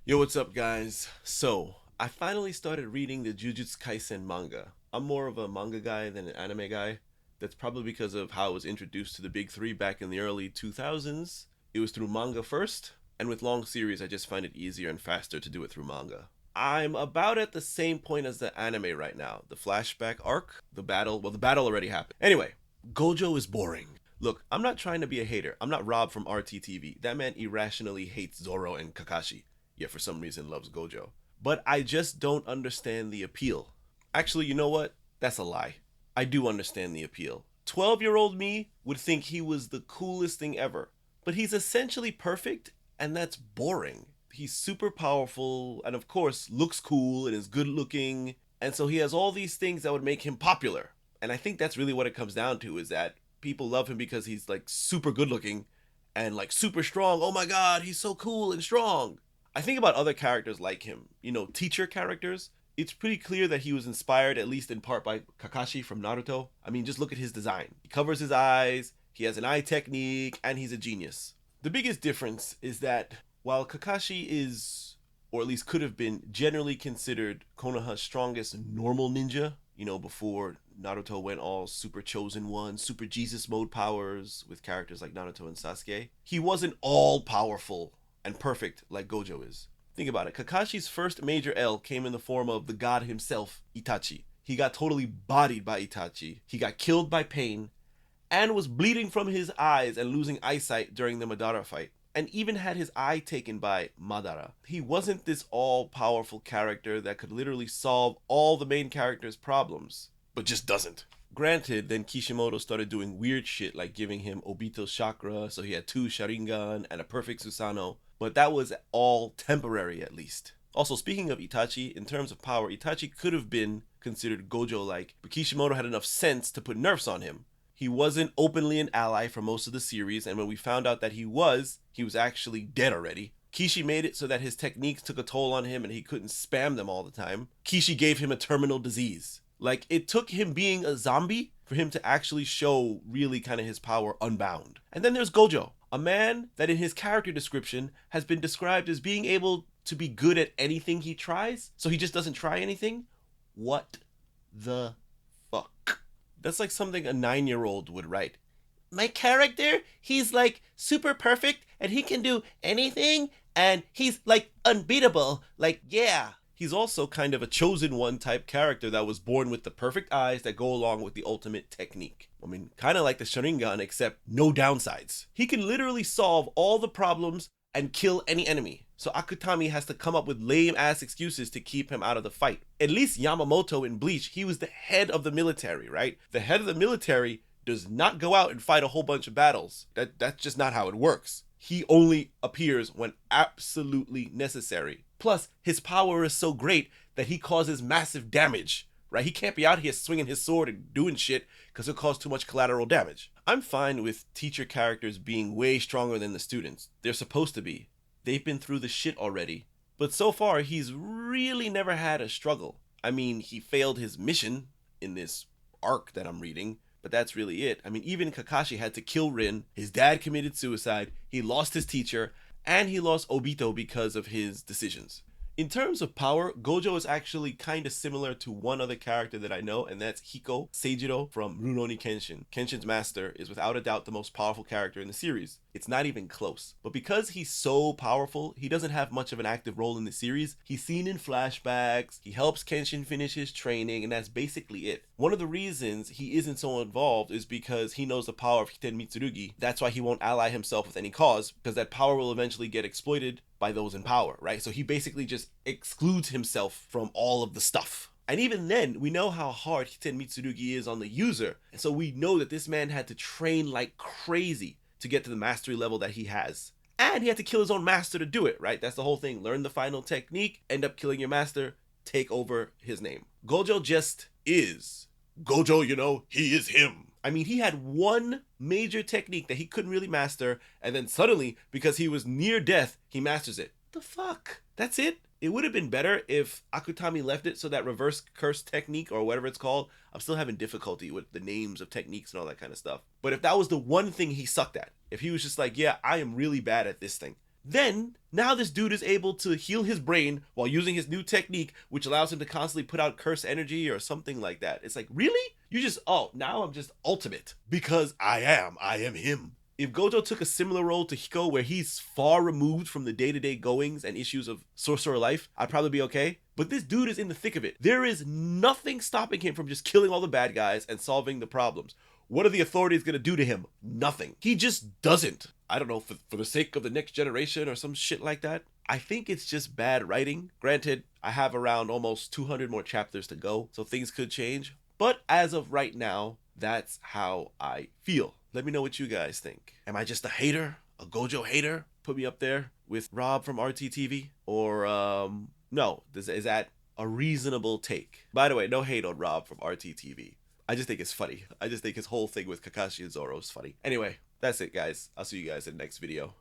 Yo, what's up, guys? So, I finally started reading the Jujutsu Kaisen manga. I'm more of a manga guy than an anime guy. That's probably because of how I was introduced to the big three back in the early 2000s. It was through manga first, and with long series, I just find it easier and faster to do it through manga. I'm about at the same point as the anime right now. The flashback arc, the battle already happened. Anyway, Gojo is boring. Look, I'm not trying to be a hater. I'm not Rob from RTTV. That man irrationally hates Zoro and Kakashi, yet for some reason loves Gojo. But I just don't understand the appeal. Actually, you know what? That's a lie. I do understand the appeal. 12-year-old me would think he was the coolest thing ever. But he's essentially perfect, and that's boring. He's super powerful, and of course, looks cool and is good looking. And so he has all these things that would make him popular. And I think that's really what it comes down to, is that people love him because he's like super good looking and like super strong. Oh my god, he's so cool and strong. I think about other characters like him, teacher characters. It's pretty clear that he was inspired, at least in part, by Kakashi from Naruto. I mean, just look at his design. He covers his eyes, he has an eye technique, and he's a genius. The biggest difference is that while Kakashi is, or at least could have been, generally considered Konoha's strongest normal ninja, before Naruto went all super chosen one, super Jesus mode powers with characters like Naruto and Sasuke, he wasn't all powerful and perfect like Gojo is. Think about it. Kakashi's first major L came in the form of the god himself, Itachi. He got totally bodied by Itachi. He got killed by pain and was bleeding from his eyes and losing eyesight during the Madara fight, and even had his eye taken by Madara. He wasn't this all-powerful character that could literally solve all the main character's problems, but just doesn't. Granted, then Kishimoto started doing weird shit like giving him Obito's chakra, so he had 2 Sharingan and a perfect Susanoo, but that was all temporary at least. Also, speaking of Itachi, in terms of power, Itachi could have been considered Gojo-like, but Kishimoto had enough sense to put nerfs on him. He wasn't openly an ally for most of the series, and when we found out that he was actually dead already. Kishi made it so that his techniques took a toll on him and he couldn't spam them all the time. Kishi gave him a terminal disease. Like, it took him being a zombie for him to actually show really kind of his power unbound. And then there's Gojo, a man that in his character description has been described as being able to be good at anything he tries, so he just doesn't try anything. What the fuck? That's like something a 9-year-old would write. My character, he's like super perfect and he can do anything and he's like unbeatable. Like, yeah. He's also kind of a chosen one type character that was born with the perfect eyes that go along with the ultimate technique. I mean, kind of like the Sharingan, except no downsides. He can literally solve all the problems and kill any enemy. So Akutami has to come up with lame ass excuses to keep him out of the fight. At least Yamamoto in Bleach, he was the head of the military, right? The head of the military does not go out and fight a whole bunch of battles. That's just not how it works. He only appears when absolutely necessary. Plus, his power is so great that he causes massive damage, right? He can't be out here swinging his sword and doing shit because it'll cause too much collateral damage. I'm fine with teacher characters being way stronger than the students. They're supposed to be. They've been through the shit already. But so far, he's really never had a struggle. I mean, he failed his mission in this arc that I'm reading, but that's really it. I mean, even Kakashi had to kill Rin, his dad committed suicide, he lost his teacher, and he lost Obito because of his decisions. In terms of power, Gojo is actually kind of similar to one other character that I know, and that's Hiko, Seijiro from Rurouni Kenshin. Kenshin's master is without a doubt the most powerful character in the series. It's not even close. But because he's so powerful, he doesn't have much of an active role in the series. He's seen in flashbacks, he helps Kenshin finish his training, and that's basically it. One of the reasons he isn't so involved is because he knows the power of Hiten Mitsurugi. That's why he won't ally himself with any cause, because that power will eventually get exploited by those in power, right? So he basically just excludes himself from all of the stuff. And even then, we know how hard Hiten Mitsurugi is on the user. And so we know that this man had to train like crazy to get to the mastery level that he has. And he had to kill his own master to do it, right? That's the whole thing. Learn the final technique, end up killing your master, take over his name. Gojo just is. Gojo, he is him. I mean, he had one major technique that he couldn't really master, and then suddenly, because he was near death, he masters it. The fuck? That's it? It would have been better if Akutami left it so that reverse curse technique, or whatever it's called, I'm still having difficulty with the names of techniques and all that kind of stuff. But if that was the one thing he sucked at, if he was just like, yeah, I am really bad at this thing, Then, now this dude is able to heal his brain while using his new technique, which allows him to constantly put out curse energy or something like that. It's like, really? You just, oh, now I'm just ultimate. Because I am him. If Gojo took a similar role to Hiko, where he's far removed from the day-to-day goings and issues of sorcerer life, I'd probably be okay. But this dude is in the thick of it. There is nothing stopping him from just killing all the bad guys and solving the problems. What are the authorities gonna do to him? Nothing. He just doesn't. I don't know, for the sake of the next generation or some shit like that. I think it's just bad writing. Granted, I have around almost 200 more chapters to go, so things could change. But as of right now, that's how I feel. Let me know what you guys think. Am I just a hater? A Gojo hater? Put me up there with Rob from RTTV? Or, no, is that a reasonable take? By the way, no hate on Rob from RTTV. I just think it's funny. I just think his whole thing with Kakashi and Zoro is funny. Anyway, that's it, guys. I'll see you guys in the next video.